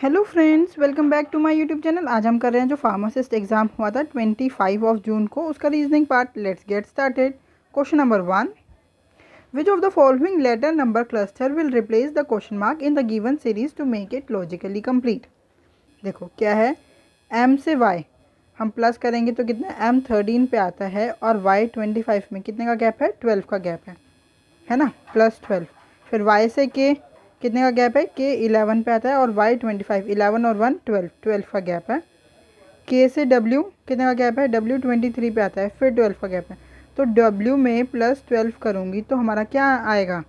Hello friends, welcome back to my YouTube channel. आज हम कर रहे हैं जो फार्मासिस्ट एग्जाम हुआ था 25 जून को, उसका reasoning part. Let's get started. Question number 1, which of the following letter number cluster will replace the question mark in the given series to make it logically complete. देखो क्या है, M से Y हम plus करेंगे तो कितना, M 13 पे आता है और वाई 25 में कितने का गैप है, 12 का गैप है ना, प्लस 12। फिर वाई से के कितने का गैप है, के 11 पे आता है और वाई 25, 11 और 1 12, 12 का गैप है। के से डब्ल्यू कितने का गैप है, डब्ल्यू 23 पे आता है, फिर 12 का गैप है। तो डब्ल्यू में प्लस 12 करूँगी तो हमारा क्या आएगा,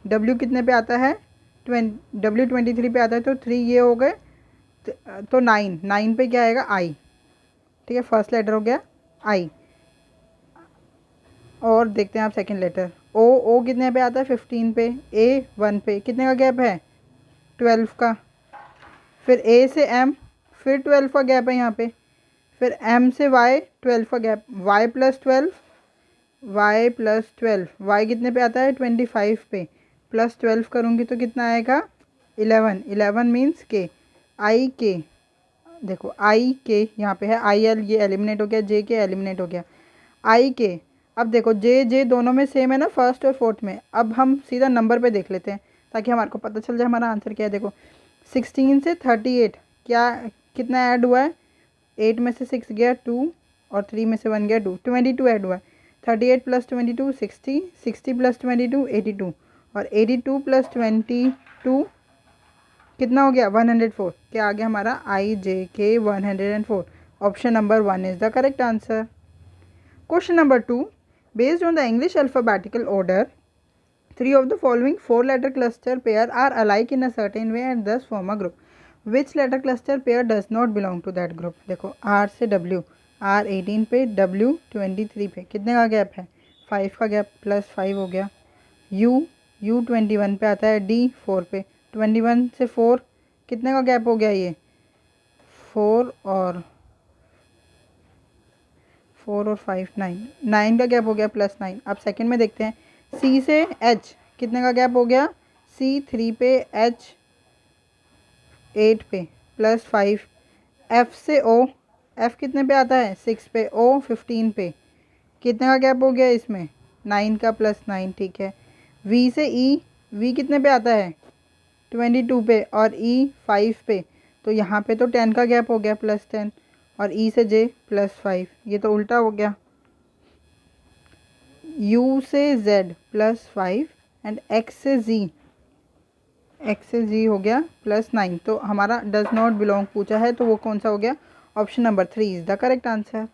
डब्ल्यू कितने पे आता है, डब्ल्यू 23 पे आता है तो 3 ये हो गए, तो 9, 9 पे क्या आएगा, आई। ठीक है, फर्स्ट लेटर हो गया आई। और देखते हैं आप सेकंड लेटर, ओ। ओ कितने पे आता है, 15 पे। ए 1 पे, कितने का गैप है, 12 का। फिर ए से एम, फिर 12 का गैप है यहाँ पे। फिर एम से वाई 12 का gap, Y plus 12, Y plus 12, Y कितने पे आता है, 25 पे। प्लस 12 करूँगी तो कितना आएगा, 11, 11 मीन्स के, आई के। देखो आई के यहाँ पे है, आई एल ये एलिमिनेट हो गया, जे के एलिमिनेट हो गया, आई के। अब देखो जे जे दोनों में सेम है ना, फर्स्ट और फोर्थ में। अब हम सीधा नंबर पे देख लेते हैं ताकि हमारे को पता चल जाए हमारा आंसर क्या है। देखो 16 से 38 क्या कितना ऐड हुआ है, 8 में से 6 गया 2 और 3 में से 1 गया 2, 22 ऐड हुआ है। 38 प्लस 22 60, 60 प्लस 22 82 और 82 प्लस 22 कितना हो गया, 104। क्या आ गया हमारा, आई जे के 104। Option number 1 is the correct answer. Question number 2. Based on the English alphabetical order, three of the following four-letter cluster pair are alike in a certain way and thus form a group. Which letter cluster pair does not belong to that group? देखो R से W, R 18 पे, W 23 पे, कितने का gap है, 5 का gap, plus 5 हो गया। U, U 21 पे आता है, D 4 पे, 21 से 4 कितने का गैप हो गया, ये 4 और 5 9, 9 का गैप हो गया, प्लस 9। अब सेकंड में देखते हैं, सी से एच कितने का गैप हो गया, सी 3 पे, एच 8 पे, प्लस 5। एफ से ओ, एफ कितने पे आता है, 6 पे, ओ 15 पे, कितने का गैप हो गया इसमें, 9 का, प्लस 9। ठीक है। वी से ई, वी कितने पे आता है, 22 पे और ई 5 पे, तो यहाँ पे तो 10 का गैप हो गया, प्लस 10। और ई से जे प्लस 5, ये तो उल्टा हो गया। यू से जेड प्लस 5 एंड एक्स से जी, एक्स से जी हो गया प्लस 9। तो हमारा डज नॉट बिलोंग पूछा है तो वो कौन सा हो गया, option number 3 is the correct answer.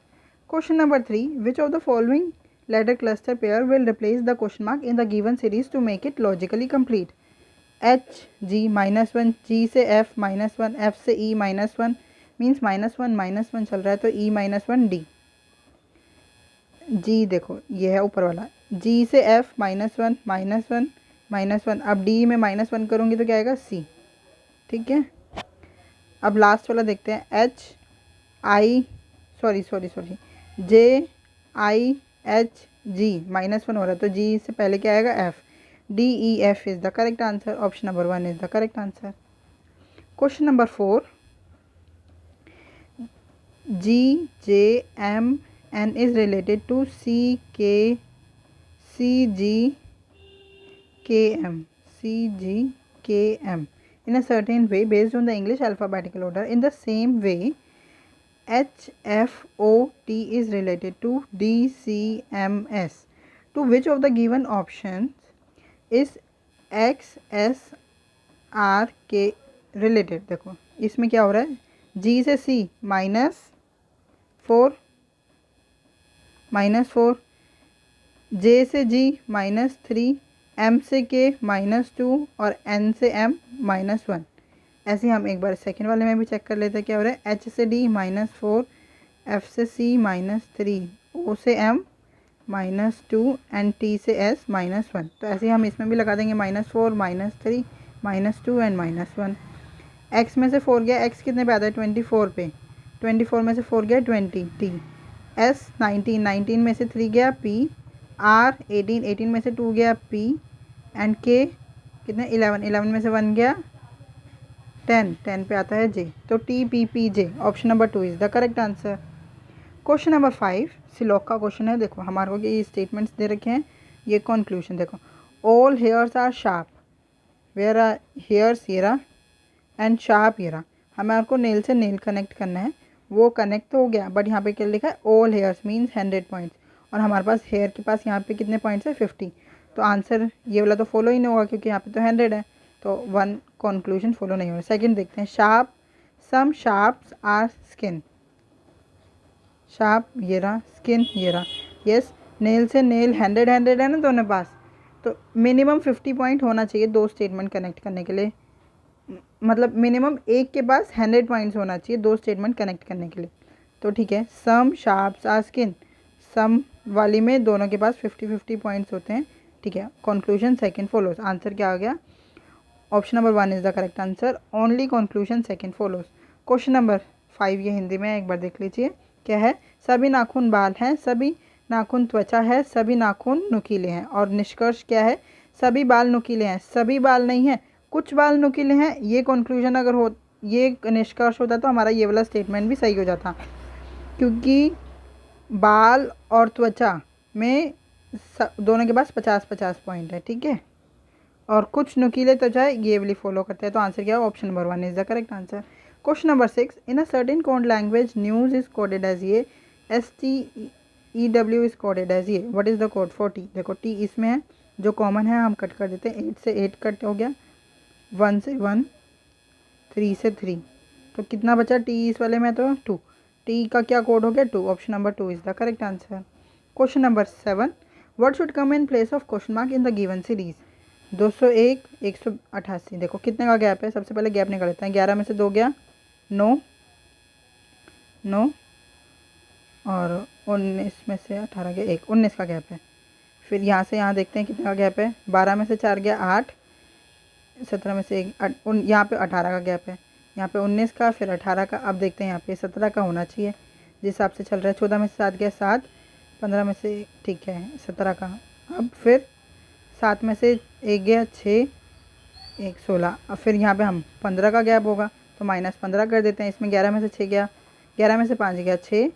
Question number 3, which of the following letter cluster pair will replace the question mark in the given series to make it logically complete. H G -1, G से F -1, F से ई -1 means -1 चल रहा है तो ई -1 D. जी देखो ये है ऊपर वाला, जी से एफ -1 -1 -1, अब डी में -1 करूँगी तो क्या आएगा, सी। ठीक है। अब लास्ट वाला देखते हैं, H I sorry J I H G -1 हो रहा है तो जी से पहले क्या आएगा, F. D E F is the correct answer, option number 1 is the correct answer. Question number 4, G J M N is related to C K C ji km, CG, km in a certain way based on the English alphabetical order. In the same way, HFOT is related to DCMS. To which of the given options is XSRK related? देखो इसमें क्या हो रहा है, G से C -4, J से G -3, M से K -2 और N से M -1। ऐसे हम एक बार सेकेंड वाले में भी चेक कर लेते हैं क्या हो रहा है, H से D -4, F से C -3, O से M -2 एंड T से S -1। तो ऐसे हम इसमें भी लगा देंगे -4 -3 -2 एंड -1। X में से 4 गया, X कितने पे आता है, 24 पे, 24 में से 4 गया 20, T। S 19, 19 में से 3 गया, P। R 18, 18 में से 2 गया, P एंड K कितने, 11, 11 में से 1 गया, 10 पे आता है जे, तो TPPJ option number 2 is the correct answer. Question number 5 सिलोक का क्वेश्चन है। देखो हमारे को ये स्टेटमेंट्स दे रखे हैं, ये कंक्लूजन देखो। All hares are sharp, where are hares here and sharp here. हमारे को नेल से नेल कनेक्ट करना है, वो कनेक्ट तो हो गया, बट यहाँ पे क्या लिखा है, ऑल हेयर्स मीन्स 100 पॉइंट्स, और हमारे पास हेयर के पास यहाँ पे कितने पॉइंट्स है, 50। तो आंसर ये वाला तो फॉलो ही नहीं होगा क्योंकि यहाँ पे तो 100 है, तो 1 कंक्लूजन फॉलो नहीं होगा। सेकंड देखते हैं, sharp, some sharps are skin, sharp ये रहा, स्किन ये रहा। यस, नेल से नेल 100 है ना दोनों पास, तो मिनिमम 50 पॉइंट होना चाहिए दो स्टेटमेंट कनेक्ट करने के लिए। मतलब मिनिमम एक के पास 100 पॉइंट्स होना चाहिए दो स्टेटमेंट कनेक्ट करने के लिए। तो ठीक है, सम शार्प्स आर स्किन, सम वाली में दोनों के पास 50-50 पॉइंट्स होते हैं। ठीक है, कंक्लूजन सेकंड फॉलोज। आंसर क्या आ गया, option number 1 is the correct answer. Only conclusion second follows. Question number 5 ये हिंदी में एक बार देख लीजिए, क्या है, सभी नाखून बाल हैं, सभी नाखून त्वचा है, सभी नाखून नुकीले हैं, और निष्कर्ष क्या है, सभी बाल नुकीले हैं, सभी बाल नहीं है, कुछ बाल नुकीले हैं। ये कंक्लूजन अगर हो, ये निष्कर्ष होता तो हमारा ये वाला स्टेटमेंट भी सही हो जाता, क्योंकि बाल और त्वचा में दोनों के पास 50-50 पॉइंट है। ठीक है, और कुछ नुकीले त्वचा ये वाली फॉलो करते हैं, तो आंसर क्या है, option number 1 is the correct answer. Question number 6, in a certain code language news is coded as ये, STEW इज कोडेड एज ये, what is the code for T. देखो टी इसमें है, जो कॉमन है हम कट कर देते हैं, 8 से 8 कट हो गया, 1 से 1, 3 से 3, तो कितना बचा टी इस वाले में, तो 2। टी का क्या कोड हो गया, 2, option number 2 is the correct answer. Question number 7, what should come in place of question mark in the given series. 201, 188, देखो कितने का गैप है, सबसे पहले गैप निकाल लेते हैं। 11 में से 2 गया 9, 9, और 19 में से 18 गया 1, 19 का गैप है। फिर यहाँ से यहाँ देखते हैं कितने का गैप है, 12 में से 4 गया 8, 17 में से 1, यहाँ पे 18 का गैप है, यहाँ पे 19 का, फिर 18 का। अब देखते हैं यहाँ पे 17 का होना चाहिए जिस हिसाब से चल रहा है। 14 में से 7 गया 7, 15 में से, ठीक है 17 का। अब फिर 7 में से 1 गया 6, 1 16। अब फिर यहाँ पे हम 15 का गैप होगा तो -15 कर देते हैं इसमें। 11 में से 6 गया, 11 में से 5 गया 6,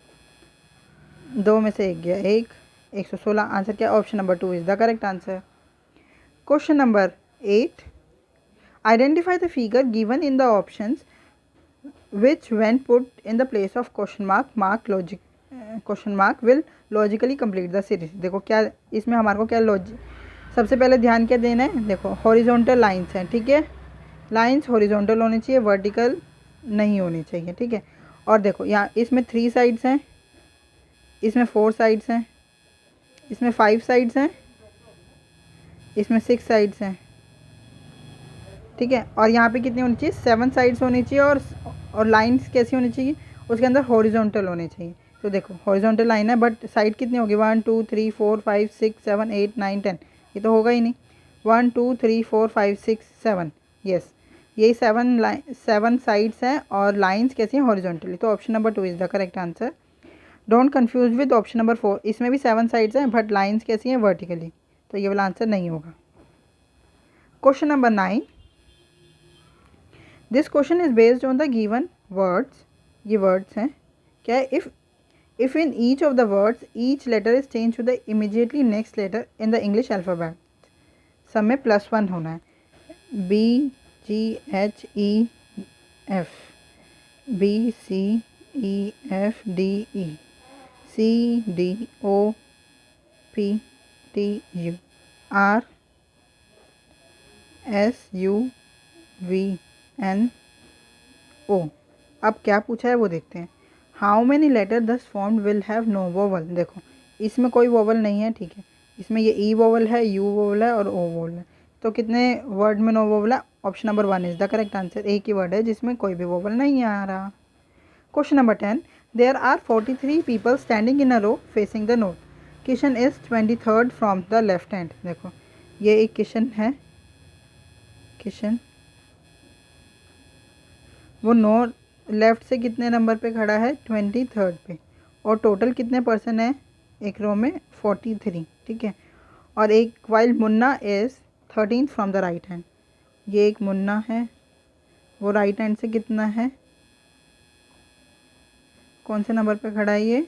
2 में से 1 गया 1, 116। आंसर क्या, option number 2 is the correct answer. Question number 8, identify the figure given in the options which when put in the place of question mark will logically complete the series। देखो क्या इसमें हमारे को क्या सबसे पहले ध्यान क्या देना है, देखो हॉरिजॉन्टल लाइंस हैं। ठीक है, लाइंस हॉरिजॉन्टल होनी चाहिए, वर्टिकल नहीं होनी चाहिए। ठीक है, और देखो यहाँ इसमें 3 साइड्स हैं, इसमें 4 साइड्स हैं, इसमें 5 साइड्स हैं, इसमें 6 साइड्स हैं। ठीक है, और यहाँ पे कितनी होनी चाहिए, 7 साइड्स होनी चाहिए, और लाइंस कैसी होनी चाहिए, उसके अंदर हॉरिजॉन्टल होने चाहिए। तो देखो हॉरिजॉन्टल लाइन है, बट साइड कितनी होगी, 1 2 3 4 5 6 7 8 9 10, ये तो होगा ही नहीं। 1 2 3 4 5 6 7, यस, यही 7 साइड्स हैं, और लाइंस कैसी हैं, हॉरिजॉन्टली। तो option number 2 is the correct answer. Don't confuse with option number 4, इसमें भी 7 साइड्स हैं बट लाइन्स कैसी हैं, वर्टिकली, तो ये वाला आंसर नहीं होगा। Question number 9, this question is based on the given words. ये वर्ड्स हैं क्या है, if in each of the words each letter is change to the immediately next letter in the English alphabet, सब में +1 होना है। BGHEF, BCEFDE, CDOPTU, RSUVNO। अब क्या पूछा है वो देखते हैं। How many letter thus formed will have no vowel. देखो इसमें कोई वोवल नहीं है। ठीक है, इसमें ये ई वोवल है, यू वोवल है और ओ वोवल है। तो कितने वर्ड में नो वोवल है, option number 1 is the correct answer. एक ही वर्ड है जिसमें कोई भी वोवल नहीं आ रहा। Question number 10, there are 43 people standing in a row facing the north. Kishan is 23rd from the left hand. देखो ये एक किशन है, किशन वो नोट लेफ़्ट से कितने नंबर पे खड़ा है, 23rd पे, और टोटल कितने पर्सन है एक रो में, 43। ठीक है, और एक while Munna is 13th from the right hand. ये एक मुन्ना है वो राइट हैंड से कितना है, कौन से नंबर पे खड़ा है ये,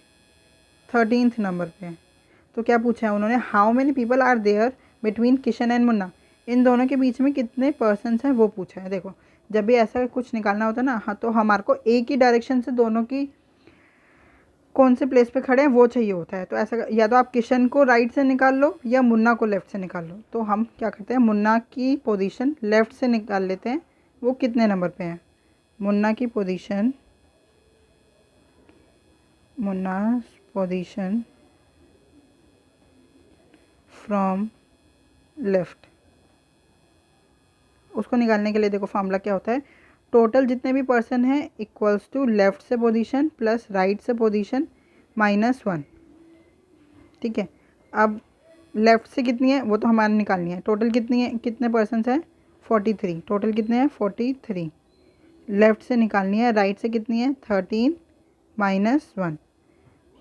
13th नंबर पे है। तो क्या पूछा है उन्होंने, how many people are there between Kishan and Munna, इन दोनों के बीच में कितने पर्सन्स हैं वो पूछा है। देखो जब भी ऐसा कुछ निकालना होता है ना, हाँ, तो हमारे को एक ही डायरेक्शन से दोनों की कौन से प्लेस पे खड़े हैं वो चाहिए होता है। तो ऐसा या तो आप किशन को राइट से निकाल लो या मुन्ना को लेफ़्ट से निकाल लो। तो हम क्या करते हैं, मुन्ना की पोजीशन लेफ़्ट से निकाल लेते हैं, वो कितने नंबर पे है। मुन्ना की position, Munna position from left, उसको निकालने के लिए देखो फार्मूला क्या होता है, टोटल जितने भी पर्सन हैं इक्वल्स टू लेफ़्ट से पोजीशन प्लस राइट से पोजीशन -1। ठीक है, अब लेफ़्ट से कितनी है वो तो हमारे निकालनी है, टोटल कितनी है, कितने पर्सन्स हैं 43, टोटल कितने हैं 43, लेफ़्ट से निकालनी है, राइट से कितनी है 13 -1,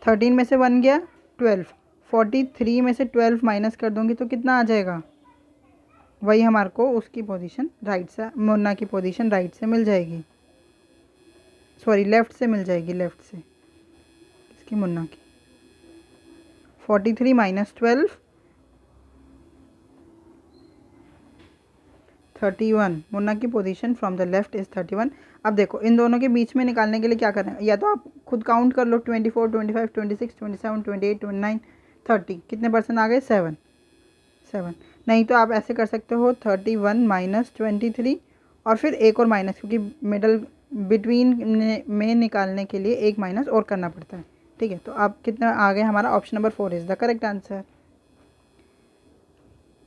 13 में से 1 गया 12, 43 में से 12 माइनस कर दूँगी तो कितना आ जाएगा, वही हमारे को उसकी पोजीशन राइट से, मुन्ना की पोजीशन राइट से मिल जाएगी, सॉरी लेफ़्ट से मिल जाएगी, लेफ़्ट से इसकी मुन्ना की 43 -12 31, मुन्ना की position from the left is 31। अब देखो इन दोनों के बीच में निकालने के लिए क्या करें, या तो आप खुद काउंट कर लो 24 25 26 27 28 29 30, कितने पर्सन आ गए 7 7, नहीं तो आप ऐसे कर सकते हो 31 -23 और फिर एक और माइनस, क्योंकि मिडल बिटवीन में निकालने के लिए एक माइनस और करना पड़ता है। ठीक है, तो आप कितना आ गए, हमारा option number 4 is the correct answer.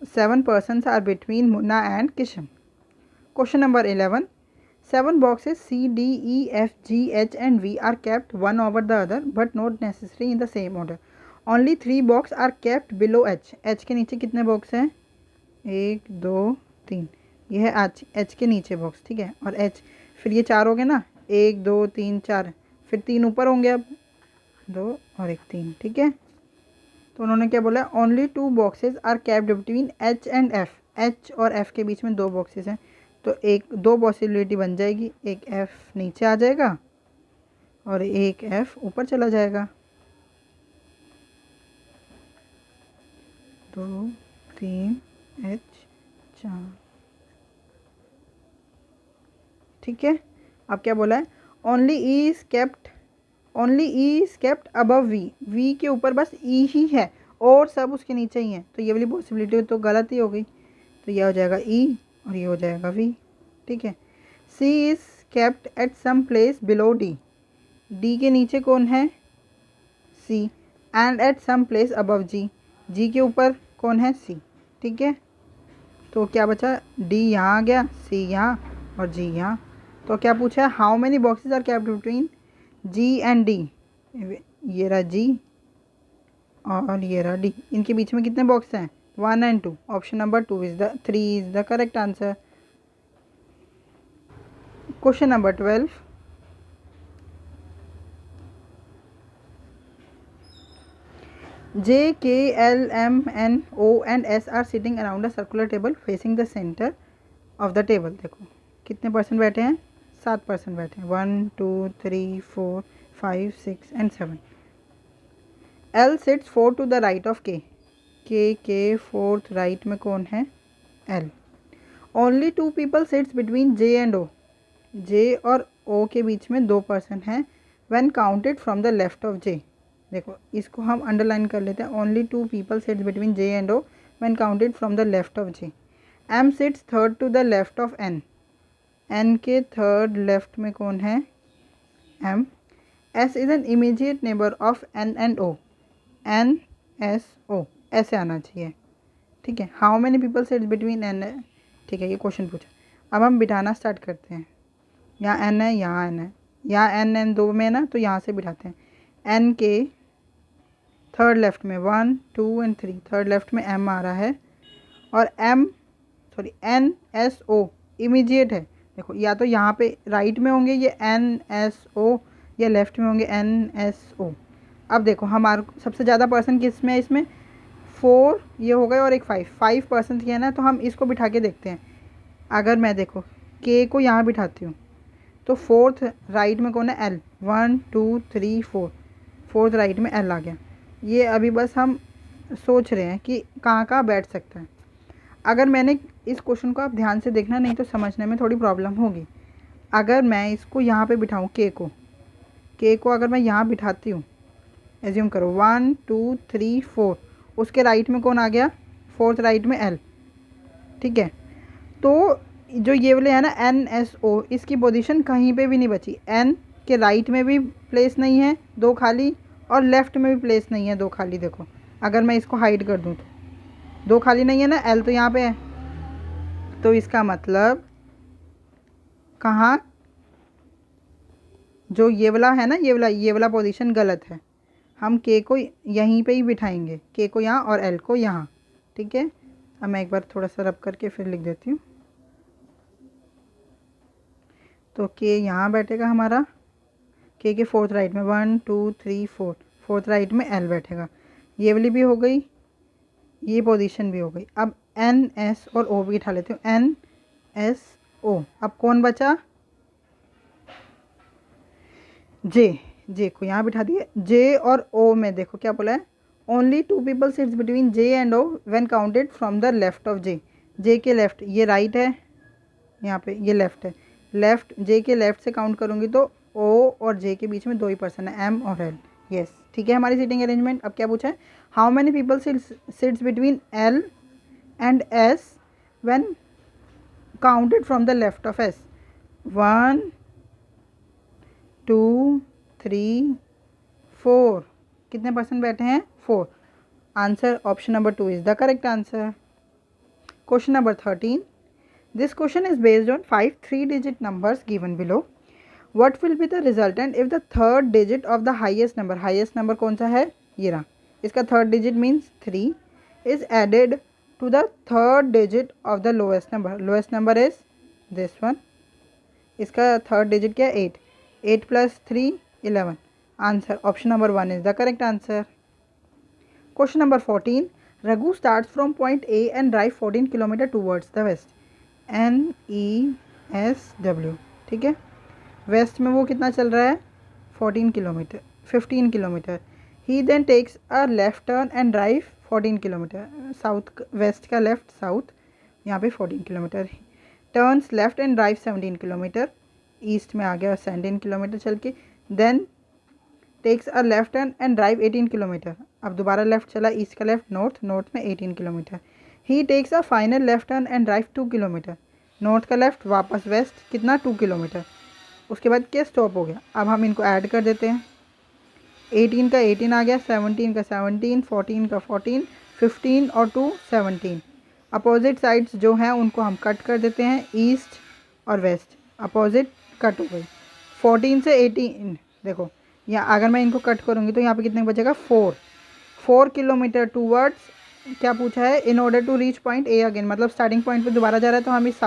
7 persons are between Munna and Kishan. Question number 11. 7 boxes C, D, E, F, G, H and V are kept one over the other but not necessarily in the same order. Only 3 boxes are kept below H. H के नीचे कितने box हैं, 1 2 3, ये है H के नीचे box. ठीक है, और H फिर ये 4 हो गए ना, 1 2 3 4, फिर 3 ऊपर होंगे, अब 2 और 1 3। ठीक है, तो उन्होंने क्या बोला, only 2 boxes are kept between H and F, H और F के बीच में 2 बॉक्सेस हैं, तो दो पॉसिबिलिटी बन जाएगी, एक F नीचे आ जाएगा और एक F ऊपर चला जाएगा। 2 3 H 4। ठीक है, अब क्या बोला है, only E is kept above V, V के ऊपर बस ई ही है और सब उसके नीचे ही है, तो ये वाली पॉसिबिलिटी तो गलत ही हो गई, तो ये हो जाएगा ई और ये हो जाएगा वी। ठीक है, C is kept at some place below D, D के नीचे कौन है C, and at some place above G, G के ऊपर कौन है सी। ठीक है, तो क्या बचा, डी यहाँ आ गया, सी यहाँ और जी यहाँ। तो क्या पूछा है, how many boxes are kept between G and D, ये रहा जी और ये रहा डी, इनके बीच में कितने बॉक्स हैं 1 and 2, option number 3 is the correct answer. Question number 12। J, K, L, M, N, O and S are sitting around a circular table facing the center of the table। देखो कितने person बैठे हैं, 7 person बैठे हैं, 1 2 3 4 5 6 and 7। L sits 4 to the right of K, K के 4th right में कौन है L। Only 2 people sits between J and O, J और O के बीच में 2 पर्सन हैं, when counted from the left of J। देखो इसको हम अंडरलाइन कर लेते हैं, only 2 people sits between J and O when counted from the left of J। M sits third to the left of N, N के third left में कौन है M। S is an immediate neighbour of N and O, N S O ऐसे आना चाहिए। ठीक है, how many people sits between N, ठीक है ये क्वेश्चन पूछा। अब हम बिठाना स्टार्ट करते हैं, यहाँ N है, यहाँ N है, यहाँ N 2 में है ना, तो यहाँ से बिठाते हैं। N के थर्ड लेफ्ट में 1 2 and 3, थर्ड लेफ्ट में M आ रहा है और N S O इमीडिएट है। देखो या तो यहाँ पे राइट में होंगे ये N S O या लेफ्ट में होंगे N S O। अब देखो हमारे सबसे ज़्यादा पर्सन किस में है, इसमें 4 ये हो गए और एक 5 पर्सन है ना, तो हम इसको बिठा के देखते हैं। अगर मैं देखो के को यहाँ बिठाती हूँ तो फोर्थ राइट में कौन है, एल। 1 2 3 4, फोर्थ राइट में एल आ गया। ये अभी बस हम सोच रहे हैं कि कहाँ कहाँ बैठ सकता है। अगर मैंने इस क्वेश्चन को आप ध्यान से देखना, नहीं तो समझने में थोड़ी प्रॉब्लम होगी। अगर मैं इसको यहाँ पे बिठाऊँ के को अगर मैं यहाँ बिठाती हूँ, एज्यूम करो 1 2 3 4, उसके राइट में कौन आ गया, फोर्थ राइट में एल। ठीक है, तो जो ये वाले है ना NSO, इसकी पोजीशन कहीं पे भी नहीं बची। एन के राइट में भी प्लेस नहीं है, 2 खाली, और लेफ़्ट में भी प्लेस नहीं है, 2 खाली। देखो अगर मैं इसको हाइड कर दूँ तो 2 खाली नहीं है ना, एल तो यहाँ पे है। तो इसका मतलब कहाँ, जो ये वाला है ना, ये वाला पोजीशन गलत है। हम के को यहीं पे ही बिठाएंगे, के को यहाँ और एल को यहाँ। ठीक है, अब मैं एक बार थोड़ा सा रब करके फिर लिख देती हूँ। तो के यहाँ बैठेगा हमारा, के फोर्थ राइट में 1 2 3 4, फोर्थ राइट में एल बैठेगा। ये वाली भी हो गई, ये पोजीशन भी हो गई। अब एन एस और ओ भी उठा लेती हूँ, एन एस ओ। अब कौन बचा, जे को यहाँ बिठा दिए। जे और ओ में देखो क्या बोला है, only 2 people sits between J and O when counted from the left of J. J के लेफ्ट, ये राइट है, यहाँ पे ये लेफ्ट है। लेफ्ट, जे के लेफ्ट से काउंट करूँगी तो ओ और जे के बीच में 2 ही पर्सन है, एम और एल। यस, ठीक है हमारी सीटिंग अरेंजमेंट। अब क्या पूछा है, how many people sits between L and S when counted from the left of S. 1 2 3 4, कितने पर्सन बैठे हैं, 4। Answer option number 2 is the correct answer. Question number 13, this question is based on 5 3-digit numbers given below. What will be the resultant if the third digit of the highest number, highest number कौन सा है, ये रहा, इसका third digit means 3 is added to the third digit of the lowest number. Lowest number is this one, इसका third digit क्या है, 8। 8 plus 3 11। Answer option number 1 is the correct answer. Question number 14, Raghu starts from point A and drive 14 km towards the west. NESW, ठीक है, waste में वो कितना चल रहा है, 15 kilometre. He then takes a left turn and drive 14 kilometre, south, west का left south, यहाँ पे 14 kilometre. Turns left and drive 17 kilometre, east में आ गया 17 किलोमीटर चल के। Then takes a left turn and drive 18 kilometre, अब दोबारा लेफ्ट चला, ईस्ट का लेफ्ट, नॉर्थ में 18 kilometre. He takes a final left turn and drive 2 kilometre, north का लेफ्ट वापस वेस्ट, कितना, 2 किलोमीटर। उसके बाद क्या, स्टॉप हो गया। अब हम इनको ऐड कर देते हैं, 18 का 18 आ गया, 17 का 17, 14 का 14, 15 और 2 17। अपोजिट साइड्स जो हैं उनको हम कट कर देते हैं, ईस्ट और वेस्ट अपोजिट कट हो गई। 14 से 18 देखो, यहाँ अगर मैं इनको कट करूँगी तो यहाँ पे कितने बचेगा, 4 किलोमीटर टूवर्ड्स, क्या पूछा है, in order to reach point A again, मतलब स्टार्टिंग पॉइंट पे दोबारा जा रहा है तो हम इस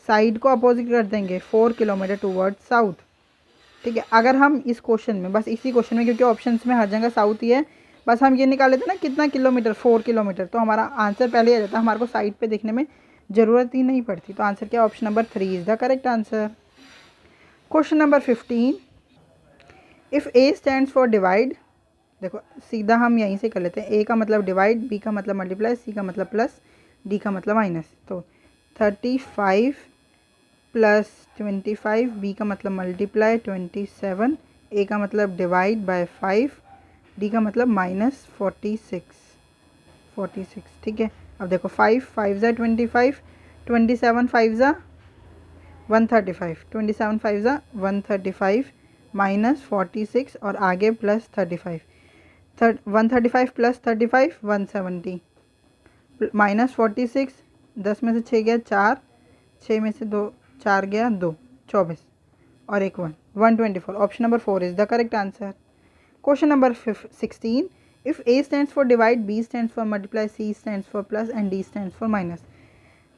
साइड को अपोजिट कर देंगे, 4 किलोमीटर टूवर्ड साउथ। ठीक है, अगर हम इस क्वेश्चन में, बस इसी क्वेश्चन में, क्योंकि ऑप्शंस में हर जगह साउथ ही है, बस हम ये निकाल लेते ना कितना किलोमीटर, 4 किलोमीटर, तो हमारा आंसर पहले ही आ जाता है, हमारे को साइड पे देखने में ज़रूरत ही नहीं पड़ती। तो आंसर क्या, option number 3 is the correct answer. Question number 15, if A stands for divide, देखो सीधा हम यहीं से कर लेते हैं, ए का मतलब डिवाइड, बी का मतलब मल्टीप्लाई, सी का मतलब प्लस, डी का मतलब माइनस। तो 35 प्लस 25, बी का मतलब मल्टीप्लाई 27, ए का मतलब डिवाइड बाय 5, डी का मतलब माइनस 46। ठीक है, अब देखो 5 5 ज़ा 25, 27 5 ज़ा 135, 27 5 ज़ा 135 माइनस 46 और आगे प्लस 35, 135 प्लस 35 170 माइनस 46, 10 में से 6 गया 4, 6 में से 2 4 गया 2, 24 और एक 124। Option number 4 is the correct answer. Question number 16, if A stands for divide, B stands for multiply, C stands for plus and D stands for minus,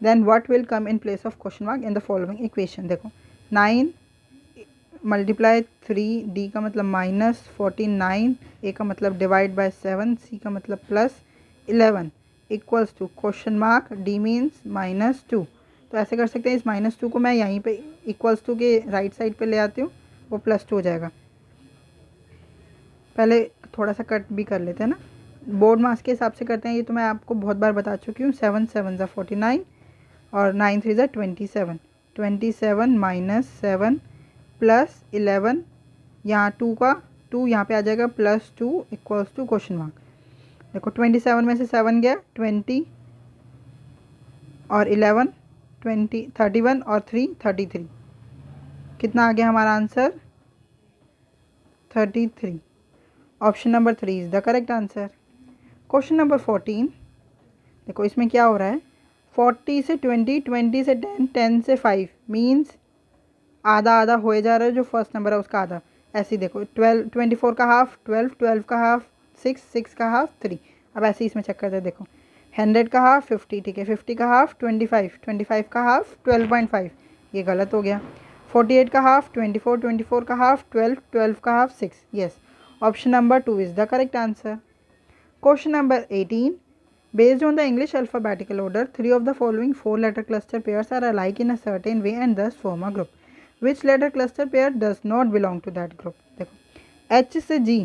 then what will come in place of question mark in the following equation. देखो 9 multiply 3, D का मतलब minus 49, ए का मतलब divide by 7, C का मतलब plus 11 equals to question mark, D means -2, तो ऐसे कर सकते हैं, इस -2 को मैं यहीं पे =2 के राइट साइड पे ले आती हूँ, वो +2 हो जाएगा। पहले थोड़ा सा कट भी कर लेते हैं ना, बोर्ड मास के हिसाब से करते हैं, ये तो मैं आपको बहुत बार बता चुकी हूँ। 7 7 ज़ा 49 और 9 3 ज़ा 27, 27 -7 प्लस 11, यहाँ 2 का 2 यहाँ पे आ जाएगा, +2 =, क्वेश्चन मार्क। देखो 27 में से 7 गया, 20 और 11 20, 31 और 3 33, कितना आ गया हमारा answer? 33। Option number 3 is the correct answer. Question number 14, देखो इसमें क्या हो रहा है, 40 से 20, 20 से 10, 10 से 5 मीन्स आधा आधा होए जा रहा है, जो फर्स्ट नंबर है उसका आधा। ऐसे ही देखो 12, 24 का हाफ 12, 12 का हाफ 6, 6 का हाफ 3। अब ऐसे ही इसमें चेक करते हैं, देखो 100 का हाफ 50, ठीक है, 50 का हाफ 25, 25 का हाफ 12.5, ये गलत हो गया। 48 का हाफ 24, 24 का हाफ 12, 12 का half 6, yes, option number 2 is the correct answer. Question number 18. Based on the English alphabetical order, 3 of the following 4-letter cluster pairs are alike in a certain way and thus form a group. Which letter cluster pair does not belong to that group? देखो H से G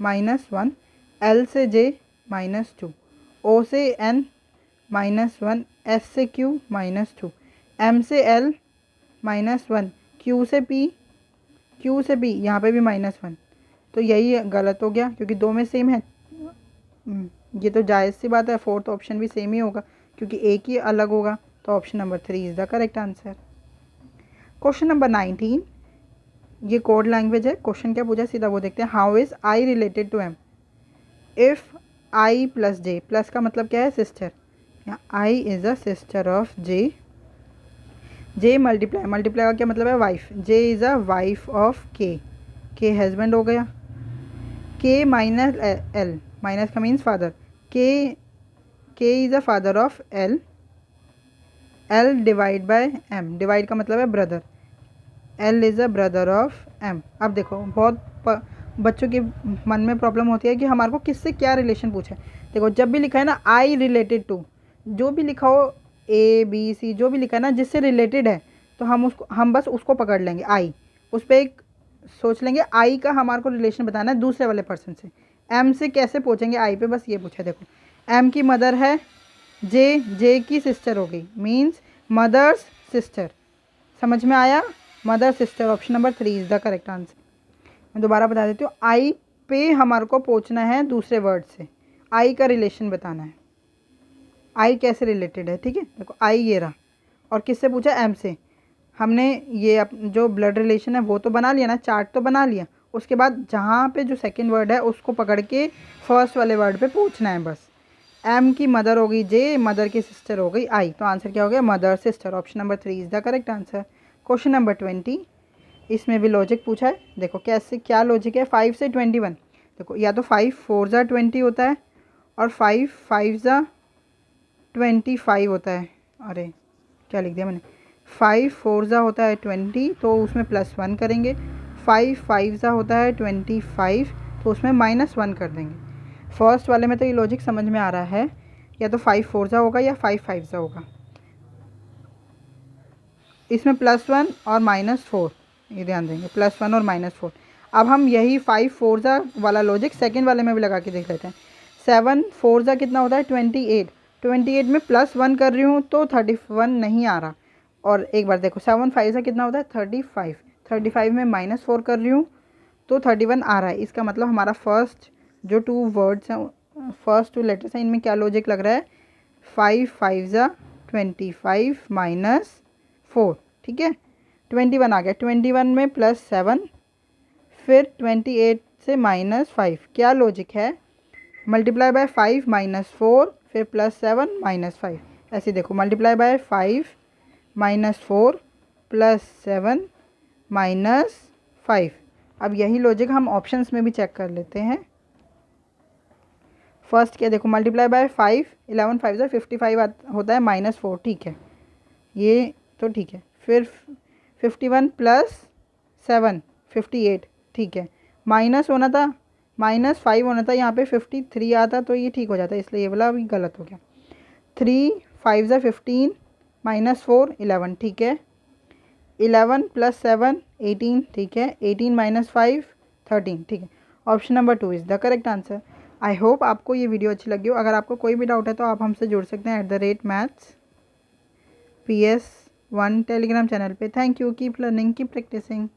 -1, L से J -2, O से N -1, S से Q -2, M से L -1, Q से P, Q से P यहाँ पे भी -1, तो यही गलत हो गया क्योंकि दो में सेम है। ये तो जायज़ सी बात है, फोर्थ ऑप्शन भी सेम ही होगा क्योंकि एक ही अलग होगा, तो option number 3 is the correct answer. Question number 19, ये कोड लैंग्वेज है। क्वेश्चन क्या पूछा सीधा वो देखते हैं। How is I related to M? If I plus J, plus का मतलब क्या है? Sister. I is a sister of J. J multiply, multiply का क्या मतलब है? Wife. J is a wife of K husband हो गया। के माइनस एल, माइनस का means father, K is a father of L. L divide by M, divide का मतलब है brother, L is a brother of M. अब देखो बहुत बच्चों के मन में प्रॉब्लम होती है कि हमारे को किससे क्या रिलेशन पूछा है। देखो जब भी लिखा है ना आई रिलेटेड टू, जो भी लिखा हो ABC, जो भी लिखा है ना जिससे रिलेटेड है, तो हम बस उसको पकड़ लेंगे आई, उस पर एक सोच लेंगे आई का हमारे को रिलेशन बताना है दूसरे वाले पर्सन से। एम से कैसे पूछेंगे आई पे, बस ये पूछा। देखो एम की मदर है जे की सिस्टर हो गई, मीन्स मदर्स सिस्टर। समझ में आया? Mother sister, option number 3 is the correct answer. मैं दोबारा बता देती हूँ, आई पे हमारे को पूछना है दूसरे वर्ड से, आई का रिलेशन बताना है, आई कैसे रिलेटेड है। ठीक है, देखो आई ये रहा, और किससे पूछा? एम से। हमने ये जो ब्लड रिलेशन है वो तो बना लिया ना, चार्ट तो बना लिया। उसके बाद जहाँ पे जो सेकंड वर्ड है उसको पकड़ के फर्स्ट वाले वर्ड पे पूछना है बस। एम की मदर हो गई जे, मदर की सिस्टर हो गई आई, तो आंसर क्या हो गया? Mother sister, option number 3 is the correct answer. Question number 20, इसमें भी लॉजिक पूछा है। देखो कैसे क्या लॉजिक है। 5 से 21, देखो या तो 5 4 ज़ा 20 होता है और 5 5 ज़ा 25 होता है। अरे क्या लिख दिया मैंने, 5 4 ज़ा होता है 20, तो उसमें +1 करेंगे। 5 5 ज़ा होता है 25, तो उसमें -1 कर देंगे। फर्स्ट वाले में तो ये लॉजिक समझ में आ रहा है, या तो 5 4 ज़ा होगा या 5 5 ज़ा होगा। इसमें +1 और -4, ये ध्यान देंगे, +1 और -4। अब हम यही 5 4 ज़ा वाला लॉजिक सेकंड वाले में भी लगा के देख लेते हैं। 7 4 ज़ा कितना होता है? 28, 28 में +1 कर रही हूँ तो 31 नहीं आ रहा। और एक बार देखो 7 5 ज़ा कितना होता है? 35, 35 में -4 कर रही हूँ तो 31 आ रहा है। इसका मतलब हमारा फर्स्ट जो 2 वर्ड्स हैं, फर्स्ट 2 लेटर्स हैं, इनमें क्या लॉजिक लग रहा है? 5 5 ज़ा 25 -4, ठीक है, 21 आ गया। 21 में +7, फिर 28 से -5, क्या लॉजिक है? मल्टीप्लाई बाय 5 -4, फिर +7 -5। ऐसे देखो मल्टीप्लाई बाय 5 -4 +7 -5। अब यही लॉजिक हम ऑप्शंस में भी चेक कर लेते हैं। फर्स्ट क्या, देखो मल्टीप्लाई बाय 5, 11 5 ज़ा 55 होता है -4, ठीक है, ये तो ठीक है। फिर 51 +7 58, ठीक है, माइनस होना था, -5 होना था, यहाँ पे 53 आता तो ये ठीक हो जाता, इसलिए ये वाला अभी गलत हो गया। 3 5 ज़ा 15 -4 11, ठीक है। 11 + 7 18, ठीक है। 18 - 5 13, ठीक है। Option number 2 is the correct answer. I hope आपको ये वीडियो अच्छी लगी हो। अगर आपको कोई भी डाउट है तो आप हमसे जुड़ सकते हैं @mathsps1 टेलीग्राम चैनल पे। Thank you. Keep learning, keep practising.